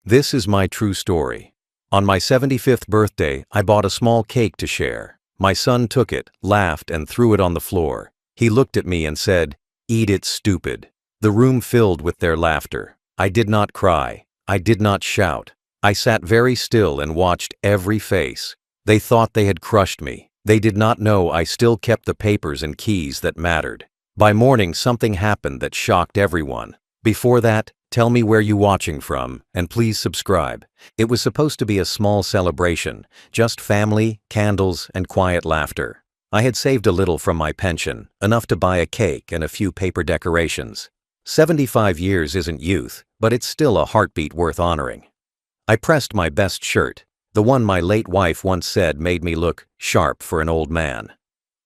This is my true story. On my 75th birthday, I bought a small cake to share. My son took it, laughed, and threw it on the floor. He looked at me and said, "Eat it, stupid." The room filled with their laughter. I did not cry. I did not shout. I sat very still and watched every face. They thought they had crushed me. They did not know I still kept the papers and keys that mattered. By morning, something happened that shocked everyone. Before that, tell me where you watching from, and please subscribe. It was supposed to be a small celebration, just family, candles, and quiet laughter. I had saved a little from my pension, enough to buy a cake and a few paper decorations. 75 years isn't youth, but it's still a heartbeat worth honoring. I pressed my best shirt, the one my late wife once said made me look sharp for an old man.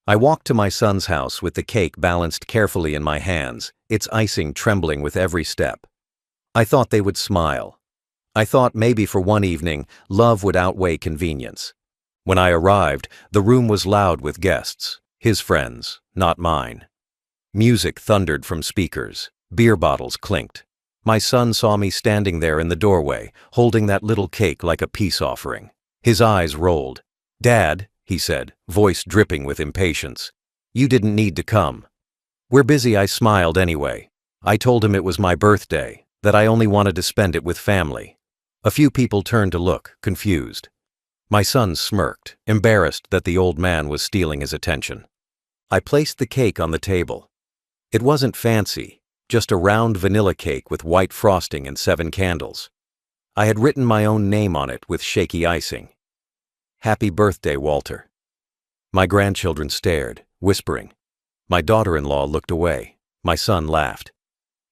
I walked to my son's house with the cake balanced carefully in my hands, its icing trembling with every step. I thought they would smile. I thought maybe for one evening, love would outweigh convenience. When I arrived, the room was loud with guests, his friends, not mine. Music thundered from speakers, beer bottles clinked. My son saw me standing there in the doorway, holding that little cake like a peace offering. His eyes rolled. "Dad," he said, voice dripping with impatience, "you didn't need to come." "We're busy," I smiled anyway. I told him it was my birthday, that I only wanted to spend it with family. A few people turned to look, confused. My son smirked, embarrassed that the old man was stealing his attention. I placed the cake on the table. It wasn't fancy, just a round vanilla cake with white frosting and 7 candles. I had written my own name on it with shaky icing. "Happy birthday, Walter." My grandchildren stared, whispering. My daughter-in-law looked away. My son laughed.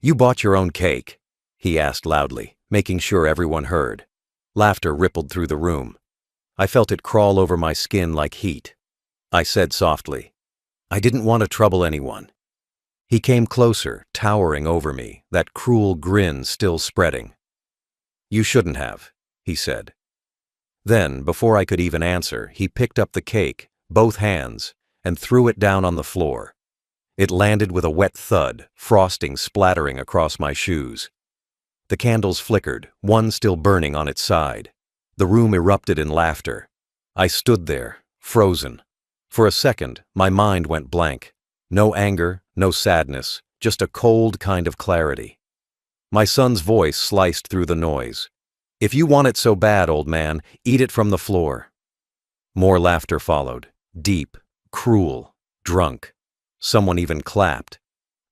"You bought your own cake?" he asked loudly, making sure everyone heard. Laughter rippled through the room. I felt it crawl over my skin like heat. I said softly, "I didn't want to trouble anyone." He came closer, towering over me, that cruel grin still spreading. "You shouldn't have," he said. Then, before I could even answer, he picked up the cake, both hands, and threw it down on the floor. It landed with a wet thud, frosting splattering across my shoes. The candles flickered, one still burning on its side. The room erupted in laughter. I stood there, frozen. For a second, my mind went blank. No anger, no sadness, just a cold kind of clarity. My son's voice sliced through the noise. "If you want it so bad, old man, eat it from the floor." More laughter followed, deep, cruel, drunk. Someone even clapped.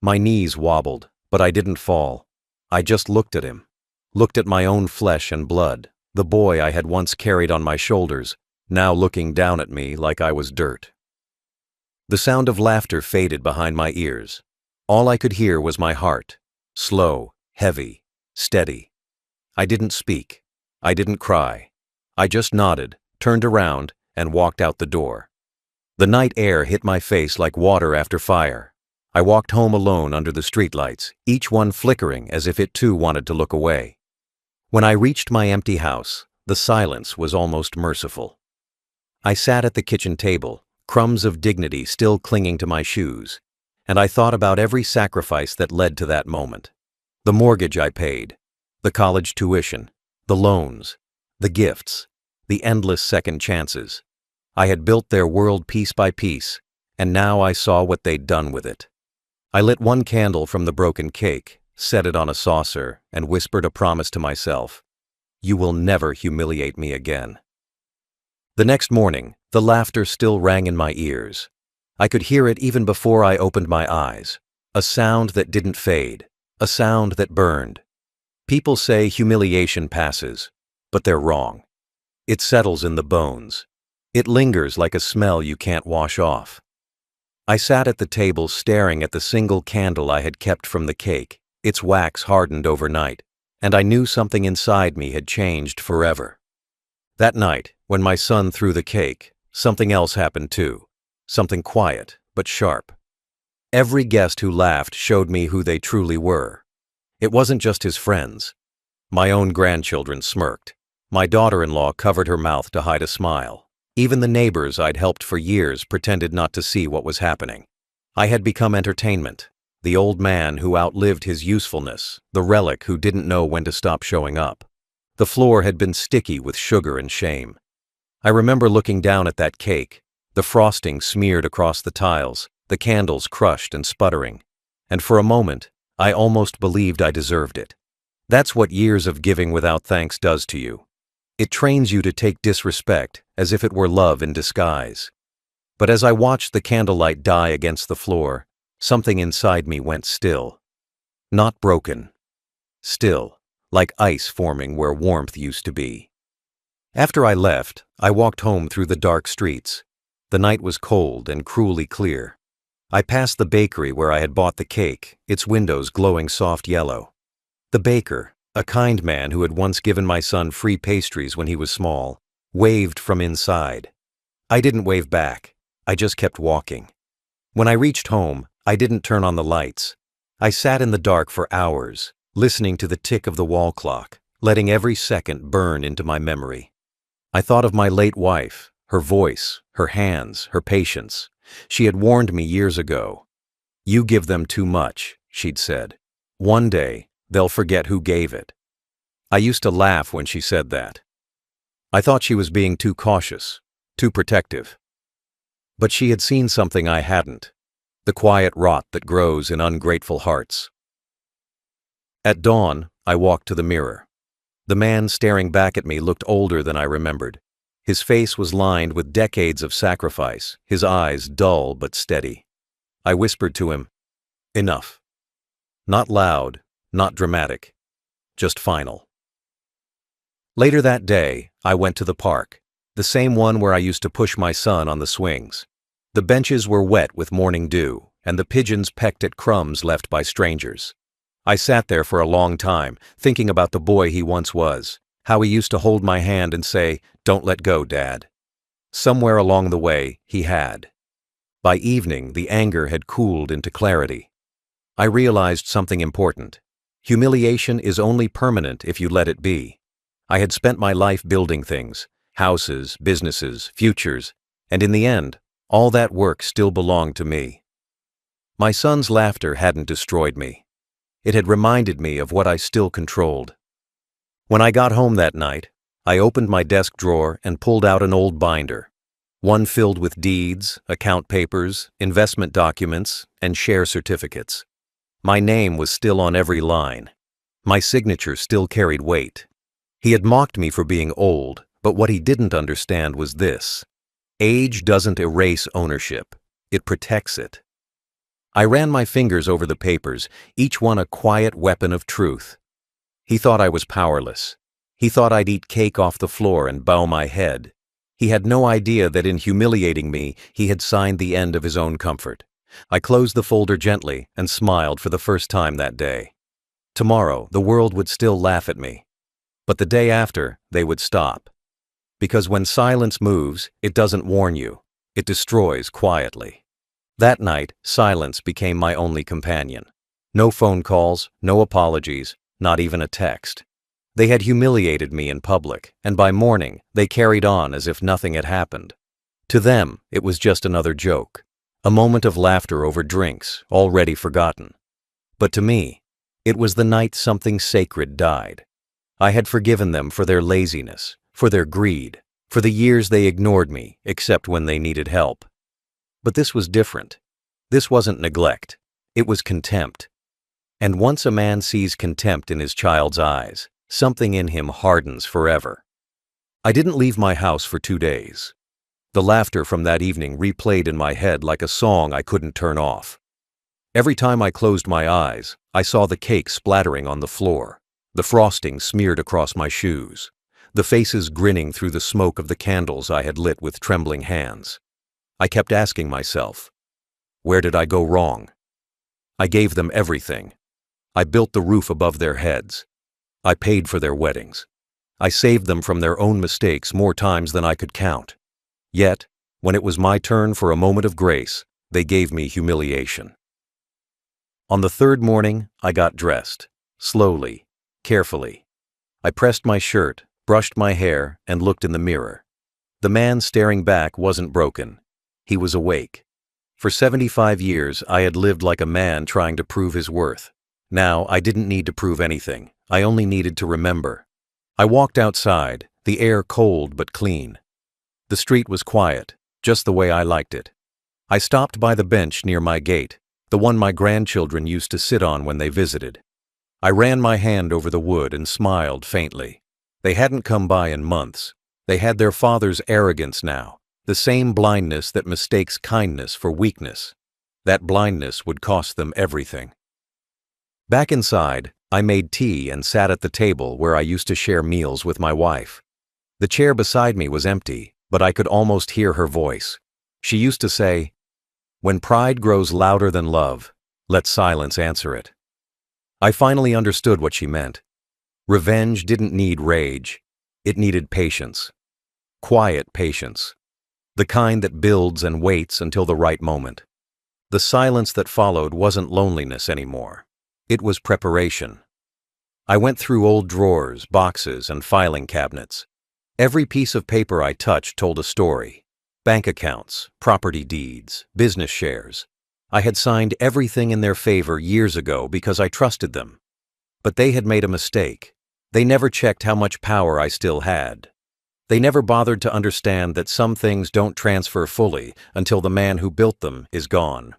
My knees wobbled, but I didn't fall. I just looked at him. Looked at my own flesh and blood, the boy I had once carried on my shoulders, now looking down at me like I was dirt. The sound of laughter faded behind my ears. All I could hear was my heart, slow, heavy, steady. I didn't speak. I didn't cry. I just nodded, turned around, and walked out the door. The night air hit my face like water after fire. I walked home alone under the streetlights, each one flickering as if it too wanted to look away. When I reached my empty house, the silence was almost merciful. I sat at the kitchen table, crumbs of dignity still clinging to my shoes, and I thought about every sacrifice that led to that moment. The mortgage I paid, the college tuition, the loans, the gifts, the endless second chances. I had built their world piece by piece, and now I saw what they'd done with it. I lit one candle from the broken cake, set it on a saucer, and whispered a promise to myself. "You will never humiliate me again." The next morning, the laughter still rang in my ears. I could hear it even before I opened my eyes. A sound that didn't fade, a sound that burned. People say humiliation passes, but they're wrong. It settles in the bones. It lingers like a smell you can't wash off. I sat at the table staring at the single candle I had kept from the cake, its wax hardened overnight, and I knew something inside me had changed forever. That night, when my son threw the cake, something else happened too. Something quiet, but sharp. Every guest who laughed showed me who they truly were. It wasn't just his friends. My own grandchildren smirked. My daughter-in-law covered her mouth to hide a smile. Even the neighbors I'd helped for years pretended not to see what was happening. I had become entertainment, the old man who outlived his usefulness, the relic who didn't know when to stop showing up. The floor had been sticky with sugar and shame. I remember looking down at that cake, the frosting smeared across the tiles, the candles crushed and sputtering. And for a moment, I almost believed I deserved it. That's what years of giving without thanks does to you. It trains you to take disrespect as if it were love in disguise. But as I watched the candlelight die against the floor, something inside me went still. Not broken. Still, like ice forming where warmth used to be. After I left, I walked home through the dark streets. The night was cold and cruelly clear. I passed the bakery where I had bought the cake, its windows glowing soft yellow. The baker, a kind man who had once given my son free pastries when he was small, waved from inside. I didn't wave back. I just kept walking. When I reached home, I didn't turn on the lights. I sat in the dark for hours, listening to the tick of the wall clock, letting every second burn into my memory. I thought of my late wife, her voice, her hands, her patience. She had warned me years ago. "You give them too much," she'd said. "One day, they'll forget who gave it." I used to laugh when she said that. I thought she was being too cautious, too protective. But she had seen something I hadn't, the quiet rot that grows in ungrateful hearts. At dawn, I walked to the mirror. The man staring back at me looked older than I remembered. His face was lined with decades of sacrifice, his eyes dull but steady. I whispered to him, "Enough." Not loud, not dramatic, just final. Later that day, I went to the park, the same one where I used to push my son on the swings. The benches were wet with morning dew, and the pigeons pecked at crumbs left by strangers. I sat there for a long time, thinking about the boy he once was, how he used to hold my hand and say, "Don't let go, Dad." Somewhere along the way, he had. By evening, the anger had cooled into clarity. I realized something important. Humiliation is only permanent if you let it be. I had spent my life building things, houses, businesses, futures, and in the end, all that work still belonged to me. My son's laughter hadn't destroyed me. It had reminded me of what I still controlled. When I got home that night, I opened my desk drawer and pulled out an old binder, one filled with deeds, account papers, investment documents, and share certificates. My name was still on every line. My signature still carried weight. He had mocked me for being old, but what he didn't understand was this. Age doesn't erase ownership. It protects it. I ran my fingers over the papers, each one a quiet weapon of truth. He thought I was powerless. He thought I'd eat cake off the floor and bow my head. He had no idea that in humiliating me, he had signed the end of his own comfort. I closed the folder gently and smiled for the first time that day. Tomorrow, the world would still laugh at me. But the day after, they would stop. Because when silence moves, it doesn't warn you. It destroys quietly. That night, silence became my only companion. No phone calls, no apologies, not even a text. They had humiliated me in public, and by morning, they carried on as if nothing had happened. To them, it was just another joke, a moment of laughter over drinks, already forgotten. But to me, it was the night something sacred died. I had forgiven them for their laziness, for their greed, for the years they ignored me, except when they needed help. But this was different. This wasn't neglect. It was contempt. And once a man sees contempt in his child's eyes, something in him hardens forever. I didn't leave my house for 2 days. The laughter from that evening replayed in my head like a song I couldn't turn off. Every time I closed my eyes, I saw the cake splattering on the floor, the frosting smeared across my shoes, the faces grinning through the smoke of the candles I had lit with trembling hands. I kept asking myself, where did I go wrong? I gave them everything. I built the roof above their heads. I paid for their weddings. I saved them from their own mistakes more times than I could count. Yet, when it was my turn for a moment of grace, they gave me humiliation. On the third morning, I got dressed, slowly, carefully. I pressed my shirt, brushed my hair, and looked in the mirror. The man staring back wasn't broken. He was awake. For 75 years, I had lived like a man trying to prove his worth. Now, I didn't need to prove anything. I only needed to remember. I walked outside, the air cold but clean. The street was quiet, just the way I liked it. I stopped by the bench near my gate, the one my grandchildren used to sit on when they visited. I ran my hand over the wood and smiled faintly. They hadn't come by in months. They had their father's arrogance now, the same blindness that mistakes kindness for weakness. That blindness would cost them everything. Back inside, I made tea and sat at the table where I used to share meals with my wife. The chair beside me was empty, but I could almost hear her voice. She used to say, "When pride grows louder than love, let silence answer it." I finally understood what she meant. Revenge didn't need rage. It needed patience. Quiet patience. The kind that builds and waits until the right moment. The silence that followed wasn't loneliness anymore. It was preparation. I went through old drawers, boxes, and filing cabinets. Every piece of paper I touched told a story. Bank accounts, property deeds, business shares. I had signed everything in their favor years ago because I trusted them. But they had made a mistake. They never checked how much power I still had. They never bothered to understand that some things don't transfer fully until the man who built them is gone.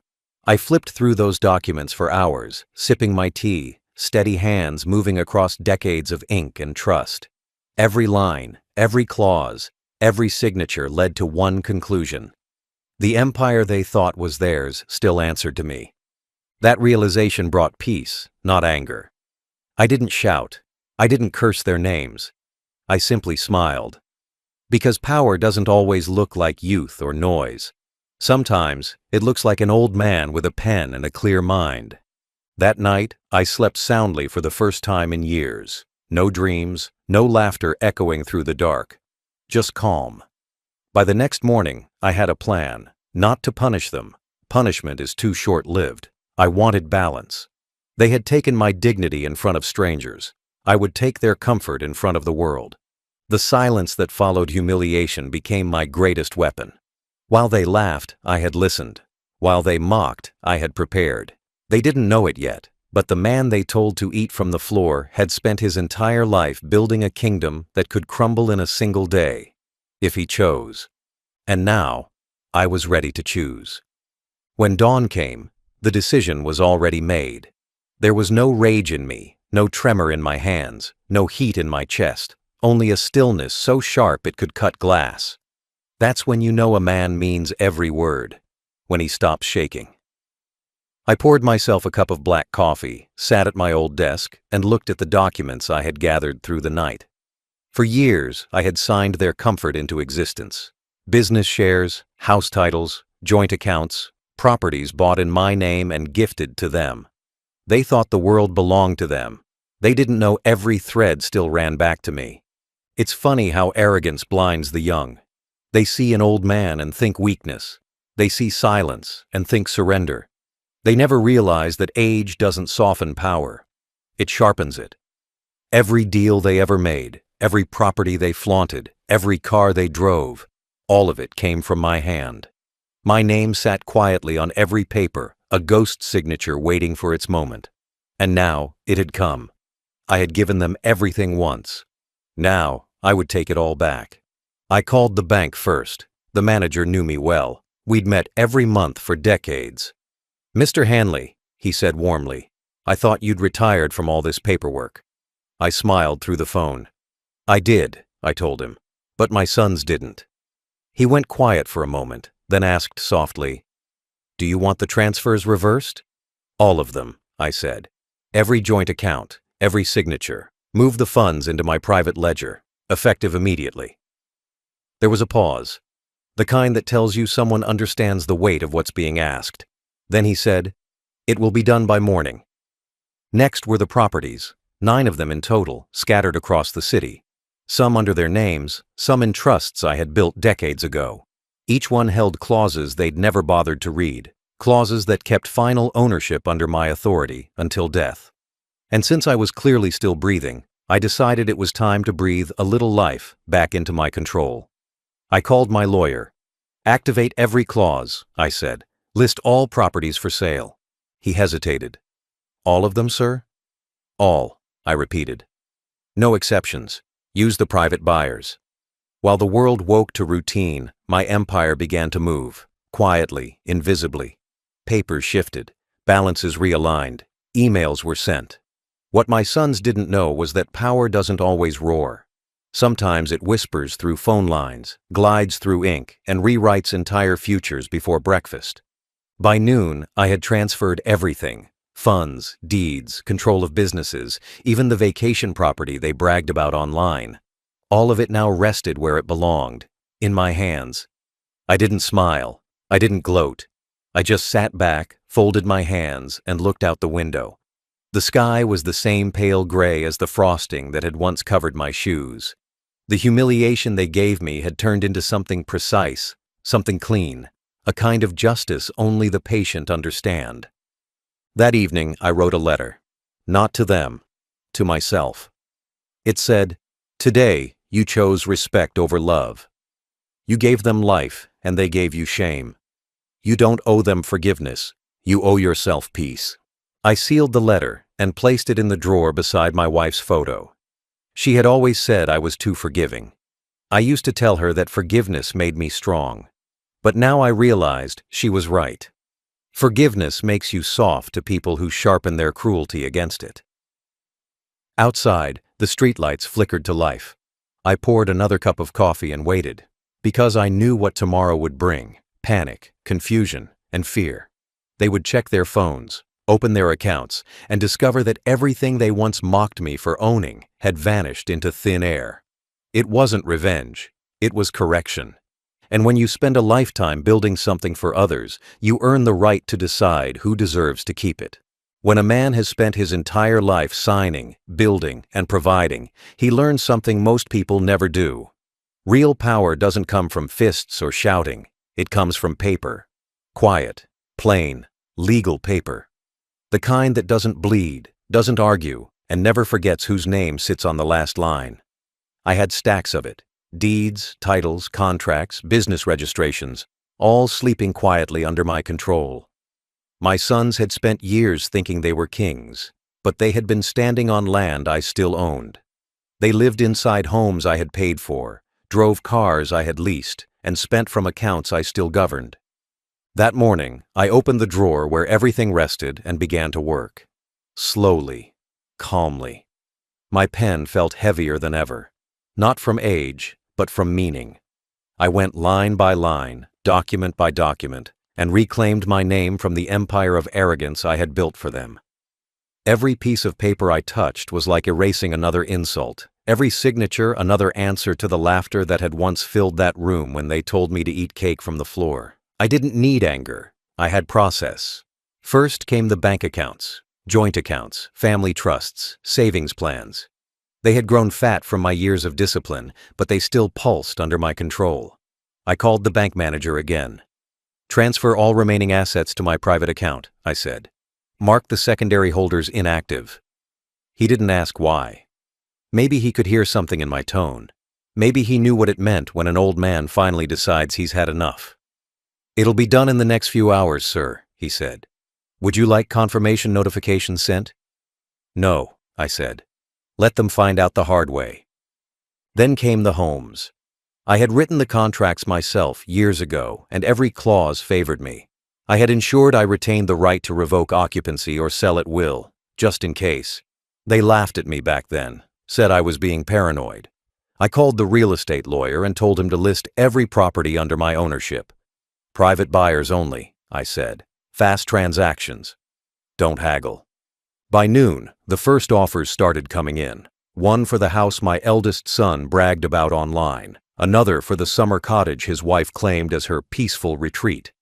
I flipped through those documents for hours, sipping my tea, steady hands moving across decades of ink and trust. Every line, every clause, every signature led to one conclusion. The empire they thought was theirs still answered to me. That realization brought peace, not anger. I didn't shout. I didn't curse their names. I simply smiled. Because power doesn't always look like youth or noise. Sometimes, it looks like an old man with a pen and a clear mind. That night, I slept soundly for the first time in years. No dreams, no laughter echoing through the dark. Just calm. By the next morning, I had a plan. Not to punish them. Punishment is too short-lived. I wanted balance. They had taken my dignity in front of strangers. I would take their comfort in front of the world. The silence that followed humiliation became my greatest weapon. While they laughed, I had listened. While they mocked, I had prepared. They didn't know it yet, but the man they told to eat from the floor had spent his entire life building a kingdom that could crumble in a single day, if he chose. And now, I was ready to choose. When dawn came, the decision was already made. There was no rage in me, no tremor in my hands, no heat in my chest, only a stillness so sharp it could cut glass. That's when you know a man means every word, when he stops shaking. I poured myself a cup of black coffee, sat at my old desk, and looked at the documents I had gathered through the night. For years, I had signed their comfort into existence. Business shares, house titles, joint accounts, properties bought in my name and gifted to them. They thought the world belonged to them. They didn't know every thread still ran back to me. It's funny how arrogance blinds the young. They see an old man and think weakness. They see silence and think surrender. They never realize that age doesn't soften power. It sharpens it. Every deal they ever made, every property they flaunted, every car they drove, all of it came from my hand. My name sat quietly on every paper, a ghost signature waiting for its moment. And now, it had come. I had given them everything once. Now, I would take it all back. I called the bank first. The manager knew me well. We'd met every month for decades. "Mr. Hanley," he said warmly, "I thought you'd retired from all this paperwork." I smiled through the phone. "I did," I told him, "but my sons didn't." He went quiet for a moment, then asked softly, "Do you want the transfers reversed?" "All of them," I said. "Every joint account, every signature. Move the funds into my private ledger, effective immediately." There was a pause, the kind that tells you someone understands the weight of what's being asked. Then he said, "It will be done by morning." Next were the properties, 9 of them in total, scattered across the city. Some under their names, some in trusts I had built decades ago. Each one held clauses they'd never bothered to read, clauses that kept final ownership under my authority until death. And since I was clearly still breathing, I decided it was time to breathe a little life back into my control. I called my lawyer. "Activate every clause," I said. "List all properties for sale." He hesitated. "All of them, sir?" "All," I repeated. "No exceptions. Use the private buyers. While the world woke to routine, my empire began to move, quietly, invisibly. Papers shifted, balances realigned, emails were sent. What my sons didn't know was that power doesn't always roar. Sometimes it whispers through phone lines, glides through ink, and rewrites entire futures before breakfast. By noon, I had transferred everything: funds, deeds, control of businesses, even the vacation property they bragged about online. All of it now rested where it belonged, in my hands. I didn't smile. I didn't gloat. I just sat back, folded my hands, and looked out the window. The sky was the same pale gray as the frosting that had once covered my shoes. The humiliation they gave me had turned into something precise, something clean, a kind of justice only the patient understand. That evening, I wrote a letter. Not to them, to myself. It said, "Today, you chose respect over love. You gave them life, and they gave you shame. You don't owe them forgiveness. You owe yourself peace." I sealed the letter and placed it in the drawer beside my wife's photo. She had always said I was too forgiving. I used to tell her that forgiveness made me strong. But now I realized she was right. Forgiveness makes you soft to people who sharpen their cruelty against it. Outside, the streetlights flickered to life. I poured another cup of coffee and waited, because I knew what tomorrow would bring: panic, confusion, and fear. They would check their phones, open their accounts, and discover that everything they once mocked me for owning had vanished into thin air. It wasn't revenge, it was correction. And when you spend a lifetime building something for others, you earn the right to decide who deserves to keep it. When a man has spent his entire life signing, building, and providing, he learns something most people never do. Real power doesn't come from fists or shouting, it comes from paper. Quiet, plain, legal paper. The kind that doesn't bleed, doesn't argue, and never forgets whose name sits on the last line. I had stacks of it: deeds, titles, contracts, business registrations, all sleeping quietly under my control. My sons had spent years thinking they were kings, but they had been standing on land I still owned. They lived inside homes I had paid for, drove cars I had leased, and spent from accounts I still governed. That morning, I opened the drawer where everything rested and began to work. Slowly, calmly. My pen felt heavier than ever, not from age, but from meaning. I went line by line, document by document, and reclaimed my name from the empire of arrogance I had built for them. Every piece of paper I touched was like erasing another insult, every signature another answer to the laughter that had once filled that room when they told me to eat cake from the floor. I didn't need anger, I had process. First came the bank accounts, joint accounts, family trusts, savings plans. They had grown fat from my years of discipline, but they still pulsed under my control. I called the bank manager again. "Transfer all remaining assets to my private account," I said. "Mark the secondary holders inactive." He didn't ask why. Maybe he could hear something in my tone. Maybe he knew what it meant when an old man finally decides he's had enough. "It'll be done in the next few hours, sir," he said. "Would you like confirmation notifications sent?" "No," I said. "Let them find out the hard way." Then came the homes. I had written the contracts myself years ago, and every clause favored me. I had ensured I retained the right to revoke occupancy or sell at will, just in case. They laughed at me back then, said I was being paranoid. I called the real estate lawyer and told him to list every property under my ownership. "Private buyers only," I said. "Fast transactions. Don't haggle." By noon, the first offers started coming in. One for the house my eldest son bragged about online, another for the summer cottage his wife claimed as her peaceful retreat.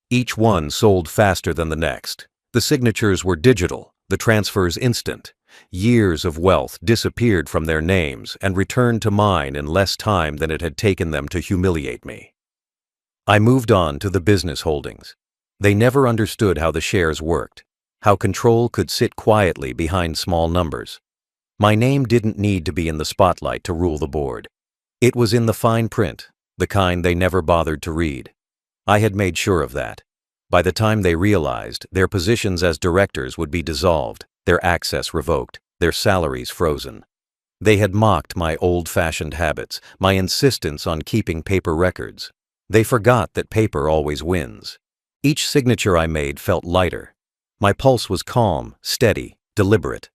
Each one sold faster than the next. The signatures were digital, the transfers instant. Years of wealth disappeared from their names and returned to mine in less time than it had taken them to humiliate me. I moved on to the business holdings. They never understood how the shares worked, how control could sit quietly behind small numbers. My name didn't need to be in the spotlight to rule the board. It was in the fine print, the kind they never bothered to read. I had made sure of that. By the time they realized, their positions as directors would be dissolved, their access revoked, their salaries frozen. They had mocked my old-fashioned habits, my insistence on keeping paper records. They forgot that paper always wins. Each signature I made felt lighter. My pulse was calm, steady, deliberate.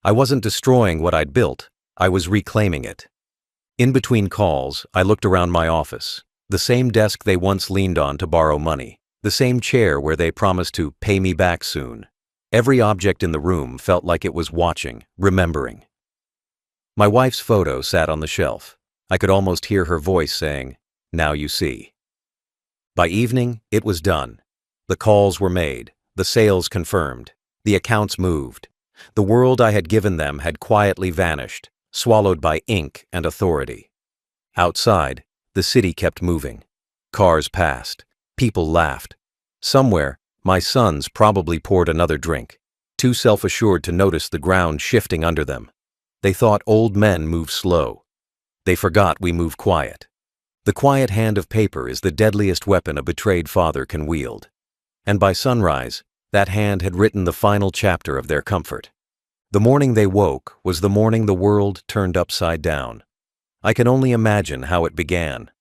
I wasn't destroying what I'd built, I was reclaiming it. In between calls, I looked around my office. The same desk they once leaned on to borrow money. The same chair where they promised to pay me back soon. Every object in the room felt like it was watching, remembering. My wife's photo sat on the shelf. I could almost hear her voice saying, "Now you see." By evening, it was done. The calls were made, the sales confirmed, the accounts moved. The world I had given them had quietly vanished, swallowed by ink and authority. Outside, the city kept moving. Cars passed. People laughed. Somewhere, my sons probably poured another drink, too self-assured to notice the ground shifting under them. They thought old men move slow. They forgot we move quiet. The quiet hand of paper is the deadliest weapon a betrayed father can wield. And by sunrise, that hand had written the final chapter of their comfort. The morning they woke was the morning the world turned upside down. I can only imagine how it began.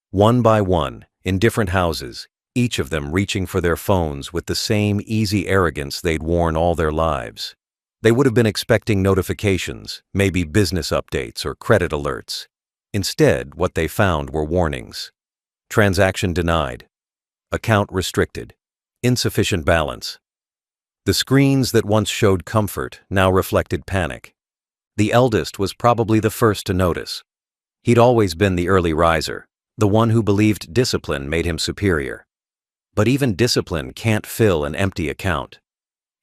One by one, in different houses, each of them reaching for their phones with the same easy arrogance they'd worn all their lives. They would have been expecting notifications, maybe business updates or credit alerts. Instead, what they found were warnings. Transaction denied. Account restricted. Insufficient balance. The screens that once showed comfort now reflected panic. The eldest was probably the first to notice. He'd always been the early riser, the one who believed discipline made him superior. But even discipline can't fill an empty account.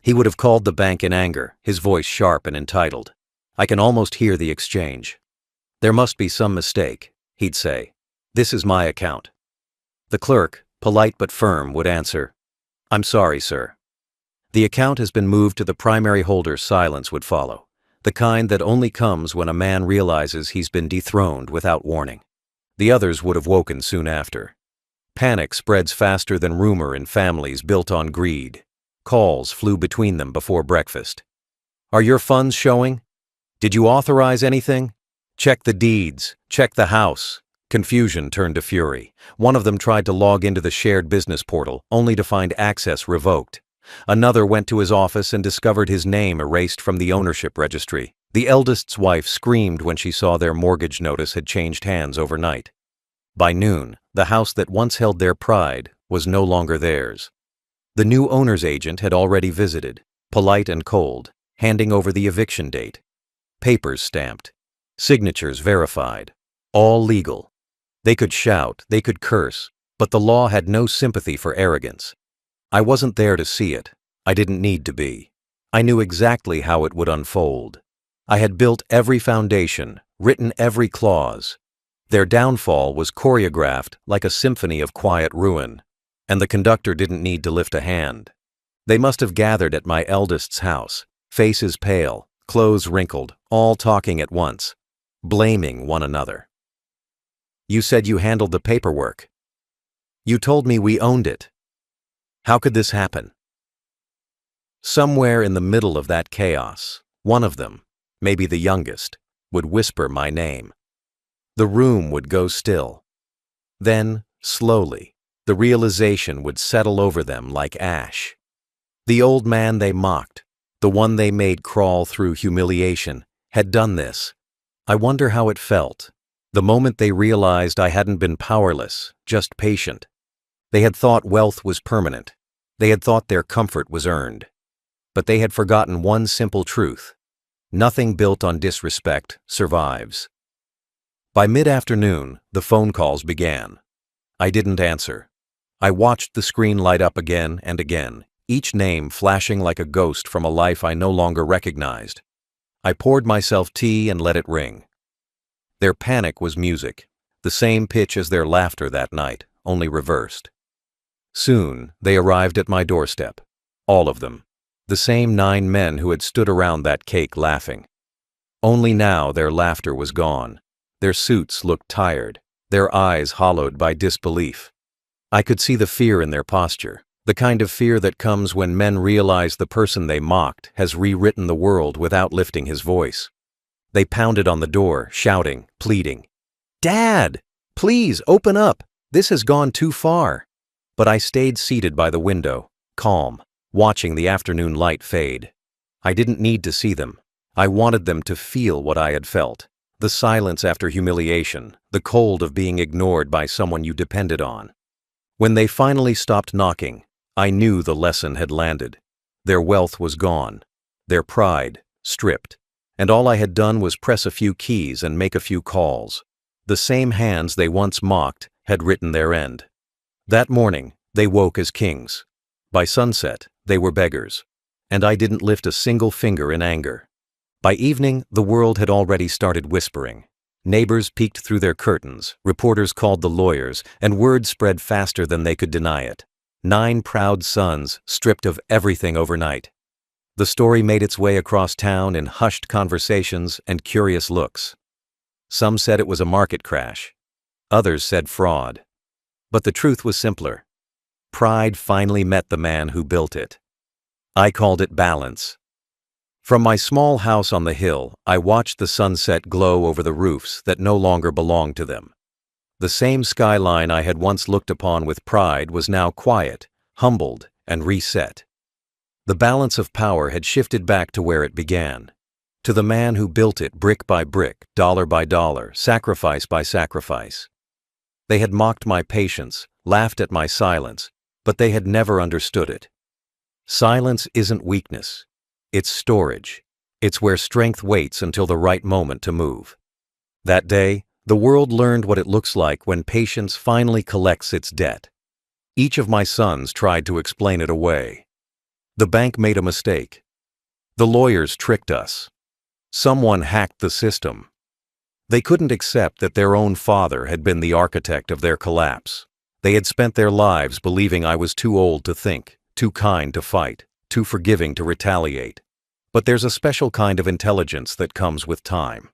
He would have called the bank in anger, his voice sharp and entitled. I can almost hear the exchange. "There must be some mistake," he'd say. "This is my account." The clerk, polite but firm, would answer, "I'm sorry, sir." The account has been moved to the primary holder. Silence would follow, the kind that only comes when a man realizes he's been dethroned without warning. The others would have woken soon after. Panic spreads faster than rumor in families built on greed. Calls flew between them before breakfast. "Are your funds showing? Did you authorize anything? Check the deeds. Check the house." Confusion turned to fury. One of them tried to log into the shared business portal, only to find access revoked. Another went to his office and discovered his name erased from the ownership registry. The eldest's wife screamed when she saw their mortgage notice had changed hands overnight. By noon, the house that once held their pride was no longer theirs. The new owner's agent had already visited, polite and cold, handing over the eviction date. Papers stamped. Signatures verified. All legal. They could shout, they could curse, but the law had no sympathy for arrogance. I wasn't there to see it. I didn't need to be. I knew exactly how it would unfold. I had built every foundation, written every clause. Their downfall was choreographed like a symphony of quiet ruin. And the conductor didn't need to lift a hand. They must have gathered at my eldest's house, faces pale, clothes wrinkled, all talking at once, blaming one another. "You said you handled the paperwork. You told me we owned it. How could this happen?" Somewhere in the middle of that chaos, one of them, maybe the youngest, would whisper my name. The room would go still. Then, slowly, the realization would settle over them like ash. The old man they mocked, the one they made crawl through humiliation, had done this. I wonder how it felt, the moment they realized I hadn't been powerless, just patient. They had thought wealth was permanent. They had thought their comfort was earned. But they had forgotten one simple truth. Nothing built on disrespect survives. By mid-afternoon, the phone calls began. I didn't answer. I watched the screen light up again and again, each name flashing like a ghost from a life I no longer recognized. I poured myself tea and let it ring. Their panic was music, the same pitch as their laughter that night, only reversed. Soon, they arrived at my doorstep. All of them. The same 9 men who had stood around that cake laughing. Only now their laughter was gone. Their suits looked tired, their eyes hollowed by disbelief. I could see the fear in their posture, the kind of fear that comes when men realize the person they mocked has rewritten the world without lifting his voice. They pounded on the door, shouting, pleading, "Dad! Please, open up! This has gone too far." But I stayed seated by the window, calm, watching the afternoon light fade. I didn't need to see them. I wanted them to feel what I had felt. The silence after humiliation, the cold of being ignored by someone you depended on. When they finally stopped knocking, I knew the lesson had landed. Their wealth was gone, their pride stripped, and all I had done was press a few keys and make a few calls. The same hands they once mocked had written their end. That morning, they woke as kings. By sunset, they were beggars, and I didn't lift a single finger in anger. By evening, the world had already started whispering. Neighbors peeked through their curtains, reporters called the lawyers, and word spread faster than they could deny it. 9 proud sons stripped of everything overnight. The story made its way across town in hushed conversations and curious looks. Some said it was a market crash. Others said fraud. But the truth was simpler. Pride finally met the man who built it. I called it balance. From my small house on the hill, I watched the sunset glow over the roofs that no longer belonged to them. The same skyline I had once looked upon with pride was now quiet, humbled, and reset. The balance of power had shifted back to where it began. To the man who built it brick by brick, dollar by dollar, sacrifice by sacrifice. They had mocked my patience, laughed at my silence, but they had never understood it. Silence isn't weakness. It's storage. It's where strength waits until the right moment to move. That day, the world learned what it looks like when patience finally collects its debt. Each of my sons tried to explain it away. The bank made a mistake. The lawyers tricked us. Someone hacked the system. They couldn't accept that their own father had been the architect of their collapse. They had spent their lives believing I was too old to think, too kind to fight, too forgiving to retaliate. But there's a special kind of intelligence that comes with time.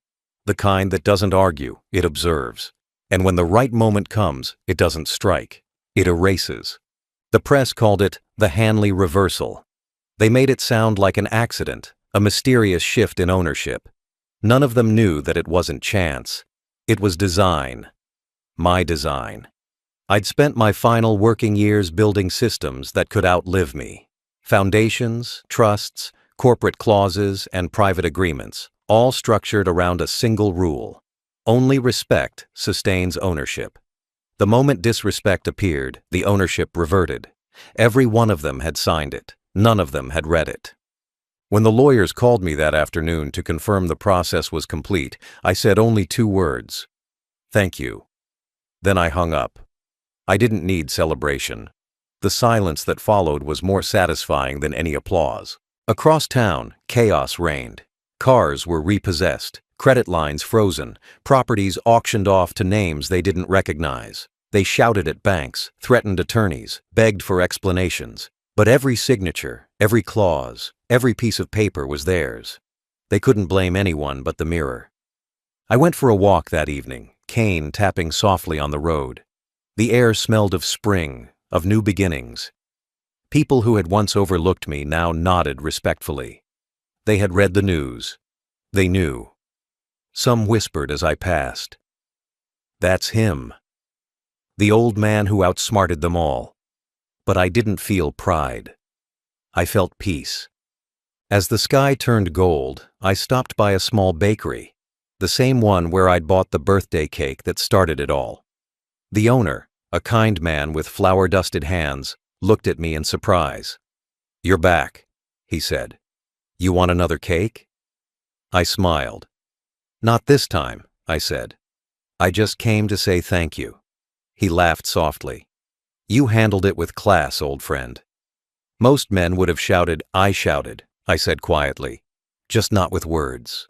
The kind that doesn't argue, it observes. And when the right moment comes, it doesn't strike, it erases. The press called it the Hanley reversal. They made it sound like an accident, a mysterious shift in ownership. None of them knew that it wasn't chance. It was design. My design. I'd spent my final working years building systems that could outlive me. Foundations, trusts, corporate clauses, and private agreements, all structured around a single rule. Only respect sustains ownership. The moment disrespect appeared, the ownership reverted. Every one of them had signed it. None of them had read it. When the lawyers called me that afternoon to confirm the process was complete, I said only 2 words. "Thank you." Then I hung up. I didn't need celebration. The silence that followed was more satisfying than any applause. Across town, chaos reigned. Cars were repossessed, credit lines frozen, properties auctioned off to names they didn't recognize. They shouted at banks, threatened attorneys, begged for explanations. But every signature, every clause, every piece of paper was theirs. They couldn't blame anyone but the mirror. I went for a walk that evening, cane tapping softly on the road. The air smelled of spring, of new beginnings. People who had once overlooked me now nodded respectfully. They had read the news. They knew. Some whispered as I passed. "That's him." The old man who outsmarted them all. But I didn't feel pride. I felt peace. As the sky turned gold, I stopped by a small bakery, the same one where I'd bought the birthday cake that started it all. The owner, a kind man with flour-dusted hands, looked at me in surprise. "You're back," he said. "You want another cake?" I smiled. "Not this time," I said. "I just came to say thank you." He laughed softly. "You handled it with class, old friend." Most men would have shouted, I shouted, I said quietly, just not with words.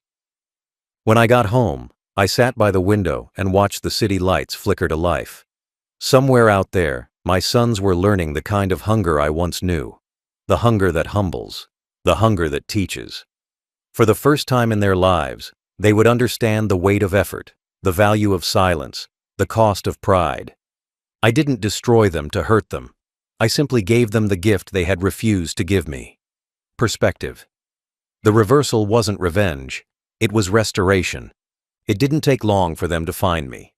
When I got home, I sat by the window and watched the city lights flicker to life. Somewhere out there, my sons were learning the kind of hunger I once knew. The hunger that humbles. The hunger that teaches. For the first time in their lives, they would understand the weight of effort, the value of silence, the cost of pride. I didn't destroy them to hurt them. I simply gave them the gift they had refused to give me. Perspective. The reversal wasn't revenge. It was restoration. It didn't take long for them to find me.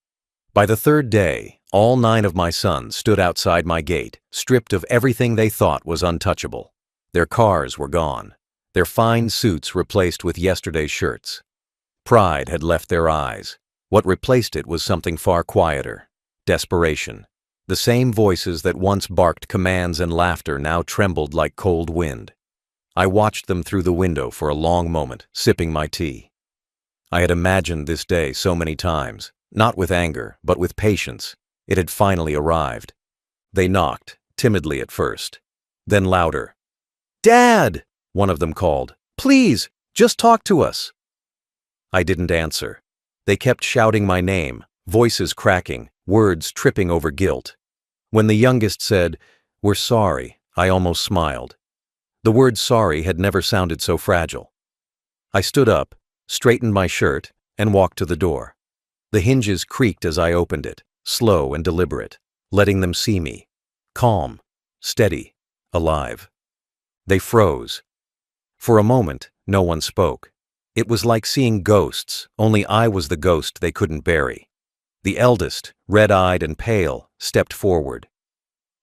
By the third day, all 9 of my sons stood outside my gate, stripped of everything they thought was untouchable. Their cars were gone, their fine suits replaced with yesterday's shirts. Pride had left their eyes. What replaced it was something far quieter: desperation. The same voices that once barked commands and laughter now trembled like cold wind. I watched them through the window for a long moment, sipping my tea. I had imagined this day so many times, not with anger, but with patience. It had finally arrived. They knocked, timidly at first, then louder. "Dad!" one of them called. "Please, just talk to us." I didn't answer. They kept shouting my name, voices cracking, words tripping over guilt. When the youngest said, "We're sorry," I almost smiled. The word sorry had never sounded so fragile. I stood up, straightened my shirt, and walked to the door. The hinges creaked as I opened it, slow and deliberate, letting them see me. Calm, steady, alive. They froze. For a moment, no one spoke. It was like seeing ghosts, only I was the ghost they couldn't bury. The eldest, red-eyed and pale, stepped forward.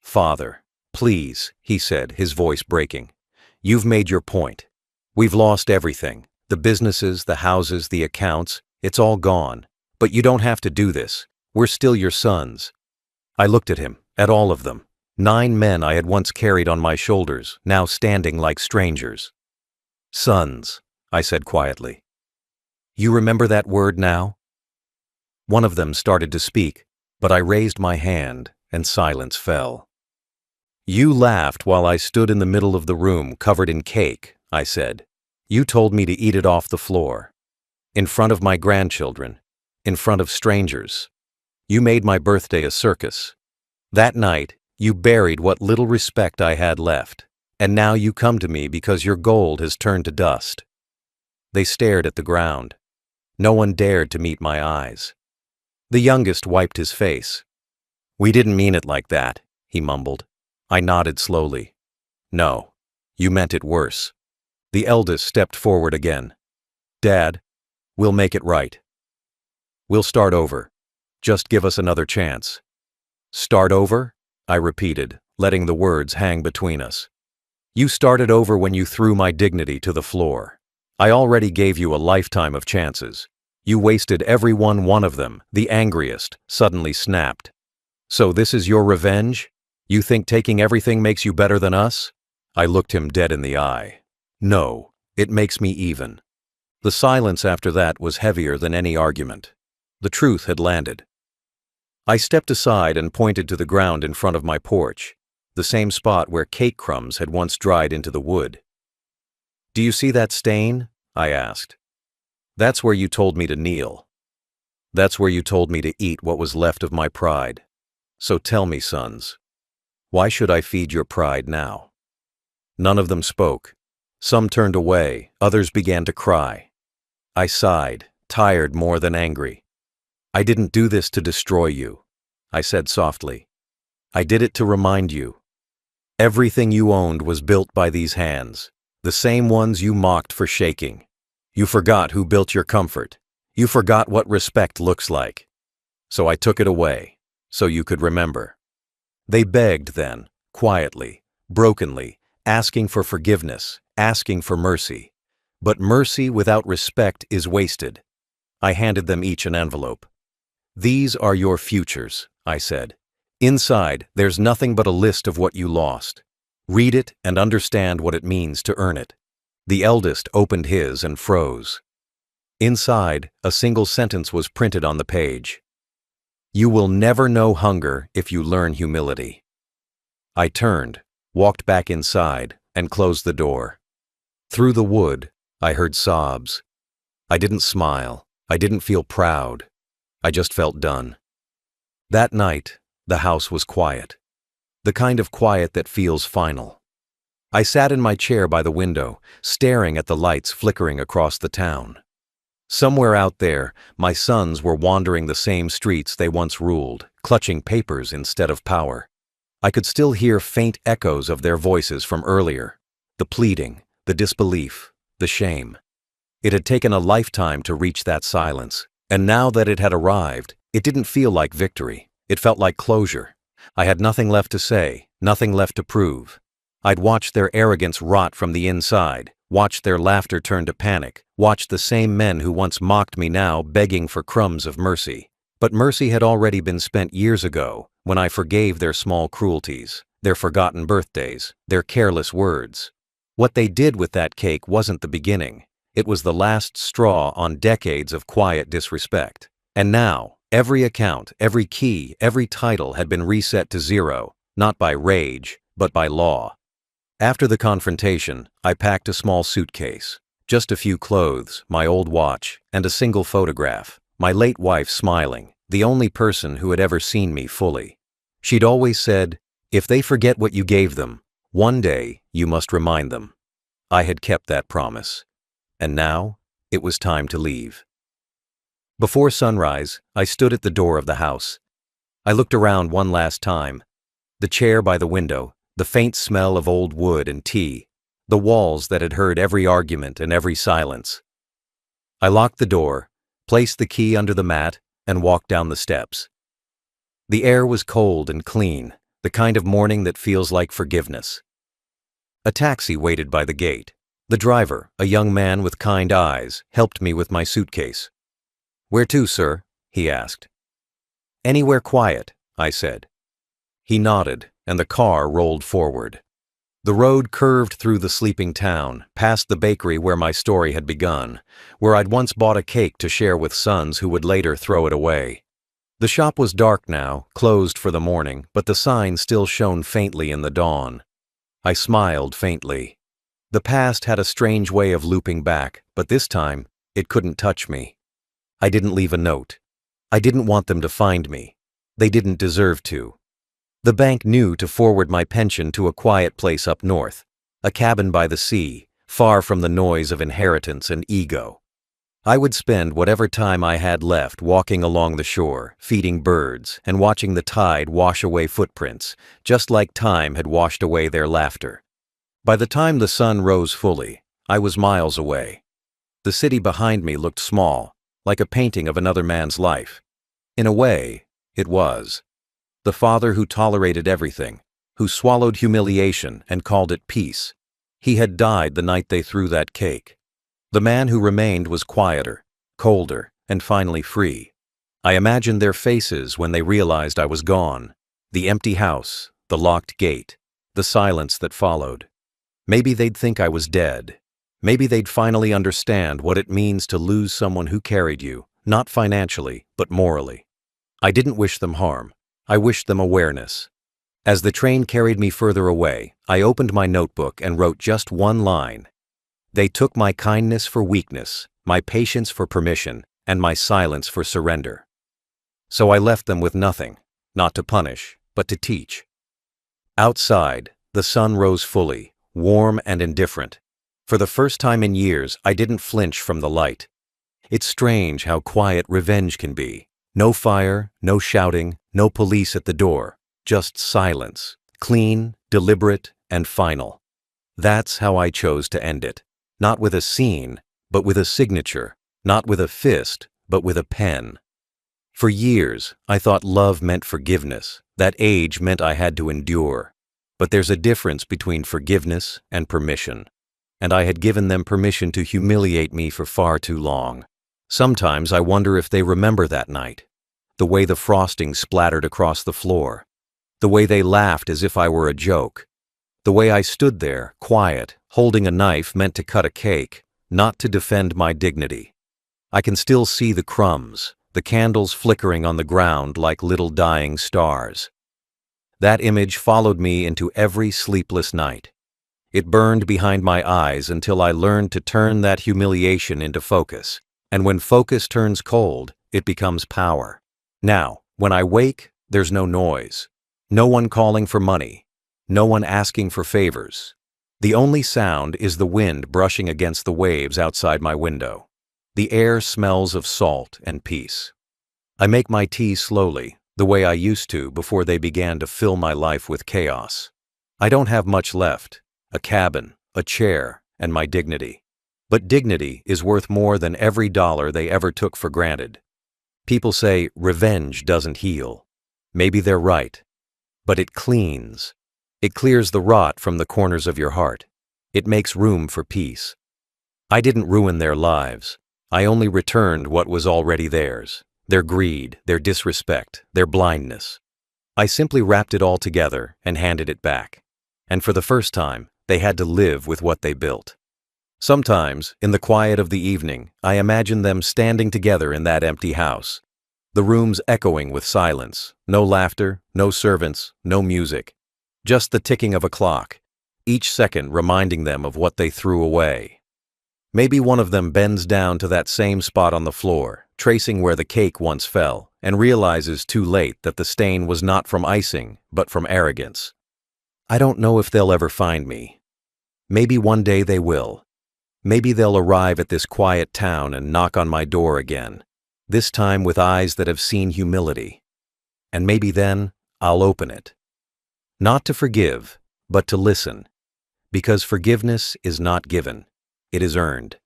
"Father, please," he said, his voice breaking. "You've made your point. We've lost everything. The businesses, the houses, the accounts, it's all gone. But you don't have to do this. We're still your sons." I looked at him, at all of them. 9 men I had once carried on my shoulders, now standing like strangers. "Sons," I said quietly. "You remember that word now?" One of them started to speak, but I raised my hand, and silence fell. "You laughed while I stood in the middle of the room covered in cake," I said. "You told me to eat it off the floor. In front of my grandchildren, in front of strangers. You made my birthday a circus. That night, you buried what little respect I had left, and now you come to me because your gold has turned to dust." They stared at the ground. No one dared to meet my eyes. The youngest wiped his face. "We didn't mean it like that," he mumbled. I nodded slowly. "No, you meant it worse." The eldest stepped forward again. "Dad, we'll make it right. We'll start over. Just give us another chance." "Start over?" I repeated, letting the words hang between us. "You started over when you threw my dignity to the floor. I already gave you a lifetime of chances. You wasted every one of them, the angriest, suddenly snapped. So this is your revenge? You think taking everything makes you better than us?" I looked him dead in the eye. "No, it makes me even." The silence after that was heavier than any argument. The truth had landed. I stepped aside and pointed to the ground in front of my porch, the same spot where cake crumbs had once dried into the wood. "Do you see that stain?" I asked. "That's where you told me to kneel. That's where you told me to eat what was left of my pride. So tell me, sons, why should I feed your pride now?" None of them spoke. Some turned away, others began to cry. I sighed, tired more than angry. "I didn't do this to destroy you," I said softly. "I did it to remind you. Everything you owned was built by these hands, the same ones you mocked for shaking. You forgot who built your comfort. You forgot what respect looks like. So I took it away, so you could remember." They begged then, quietly, brokenly, asking for forgiveness, asking for mercy. But mercy without respect is wasted. I handed them each an envelope. "These are your futures," I said. "Inside, there's nothing but a list of what you lost. Read it and understand what it means to earn it." The eldest opened his and froze. Inside, a single sentence was printed on the page. "You will never know hunger if you learn humility." I turned, walked back inside, and closed the door. Through the wood, I heard sobs. I didn't smile. I didn't feel proud. I just felt done. That night, the house was quiet. The kind of quiet that feels final. I sat in my chair by the window, staring at the lights flickering across the town. Somewhere out there, my sons were wandering the same streets they once ruled, clutching papers instead of power. I could still hear faint echoes of their voices from earlier, the pleading, the disbelief, the shame. It had taken a lifetime to reach that silence, and now that it had arrived, it didn't feel like victory. It felt like closure. I had nothing left to say, nothing left to prove. I'd watched their arrogance rot from the inside, watched their laughter turn to panic, watched the same men who once mocked me now begging for crumbs of mercy. But mercy had already been spent years ago, when I forgave their small cruelties, their forgotten birthdays, their careless words. What they did with that cake wasn't the beginning. It was the last straw on decades of quiet disrespect. And now, every account, every key, every title had been reset to zero, not by rage, but by law. After the confrontation, I packed a small suitcase. Just a few clothes, my old watch, and a single photograph. My late wife smiling, the only person who had ever seen me fully. She'd always said, "If they forget what you gave them, one day you must remind them." I had kept that promise. And now, it was time to leave. Before sunrise, I stood at the door of the house. I looked around one last time. The chair by the window, the faint smell of old wood and tea, the walls that had heard every argument and every silence. I locked the door, placed the key under the mat, and walked down the steps. The air was cold and clean, the kind of morning that feels like forgiveness. A taxi waited by the gate. The driver, a young man with kind eyes, helped me with my suitcase. "Where to, sir?" he asked. "Anywhere quiet," I said. He nodded, and the car rolled forward. The road curved through the sleeping town, past the bakery where my story had begun, where I'd once bought a cake to share with sons who would later throw it away. The shop was dark now, closed for the morning, but the sign still shone faintly in the dawn. I smiled faintly. The past had a strange way of looping back, but this time, it couldn't touch me. I didn't leave a note. I didn't want them to find me. They didn't deserve to. The bank knew to forward my pension to a quiet place up north, a cabin by the sea, far from the noise of inheritance and ego. I would spend whatever time I had left walking along the shore, feeding birds, and watching the tide wash away footprints, just like time had washed away their laughter. By the time the sun rose fully, I was miles away. The city behind me looked small, like a painting of another man's life. In a way, it was. The father who tolerated everything, who swallowed humiliation and called it peace. He had died the night they threw that cake. The man who remained was quieter, colder, and finally free. I imagined their faces when they realized I was gone. The empty house, the locked gate, the silence that followed. Maybe they'd think I was dead. Maybe they'd finally understand what it means to lose someone who carried you, not financially, but morally. I didn't wish them harm. I wished them awareness. As the train carried me further away, I opened my notebook and wrote just one line. They took my kindness for weakness, my patience for permission, and my silence for surrender. So I left them with nothing, not to punish, but to teach. Outside, the sun rose fully, warm and indifferent. For the first time in years, I didn't flinch from the light. It's strange how quiet revenge can be. No fire, no shouting, no police at the door, just silence, clean, deliberate, and final. That's how I chose to end it. Not with a scene, but with a signature. Not with a fist, but with a pen. For years, I thought love meant forgiveness, that age meant I had to endure. But there's a difference between forgiveness and permission. And I had given them permission to humiliate me for far too long. Sometimes I wonder if they remember that night. The way the frosting splattered across the floor. The way they laughed as if I were a joke. The way I stood there, quiet, holding a knife meant to cut a cake, not to defend my dignity. I can still see the crumbs, the candles flickering on the ground like little dying stars. That image followed me into every sleepless night. It burned behind my eyes until I learned to turn that humiliation into focus. And when focus turns cold, it becomes power. Now, when I wake, there's no noise. No one calling for money. No one asking for favors. The only sound is the wind brushing against the waves outside my window. The air smells of salt and peace. I make my tea slowly, the way I used to before they began to fill my life with chaos. I don't have much left. A cabin, a chair, and my dignity. But dignity is worth more than every dollar they ever took for granted. People say revenge doesn't heal. Maybe they're right. But it cleans. It clears the rot from the corners of your heart. It makes room for peace. I didn't ruin their lives. I only returned what was already theirs. Their greed, their disrespect, their blindness. I simply wrapped it all together and handed it back. And for the first time, they had to live with what they built. Sometimes, in the quiet of the evening, I imagine them standing together in that empty house. The rooms echoing with silence. No laughter, no servants, no music. Just the ticking of a clock, each second reminding them of what they threw away. Maybe one of them bends down to that same spot on the floor, tracing where the cake once fell, and realizes too late that the stain was not from icing, but from arrogance. I don't know if they'll ever find me. Maybe one day they will. Maybe they'll arrive at this quiet town and knock on my door again, this time with eyes that have seen humility. And maybe then I'll open it. Not to forgive, but to listen. Because forgiveness is not given, it is earned.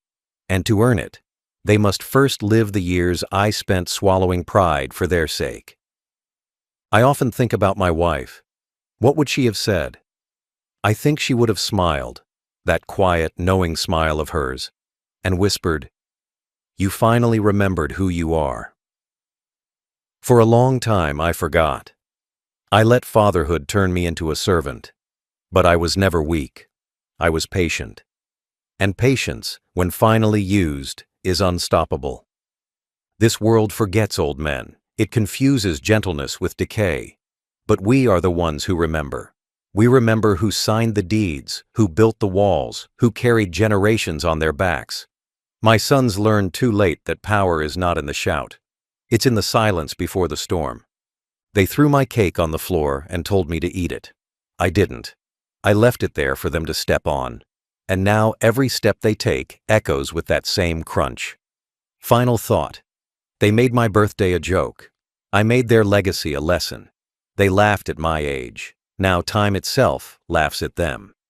And to earn it, they must first live the years I spent swallowing pride for their sake. I often think about my wife. What would she have said? I think she would have smiled, that quiet, knowing smile of hers, and whispered, "You finally remembered who you are." For a long time I forgot. I let fatherhood turn me into a servant. But I was never weak. I was patient. And patience, when finally used, is unstoppable. This world forgets old men. It confuses gentleness with decay. But we are the ones who remember. We remember who signed the deeds, who built the walls, who carried generations on their backs. My sons learned too late that power is not in the shout. It's in the silence before the storm. They threw my cake on the floor and told me to eat it. I didn't. I left it there for them to step on. And now every step they take echoes with that same crunch. Final thought. They made my birthday a joke. I made their legacy a lesson. They laughed at my age. Now time itself laughs at them.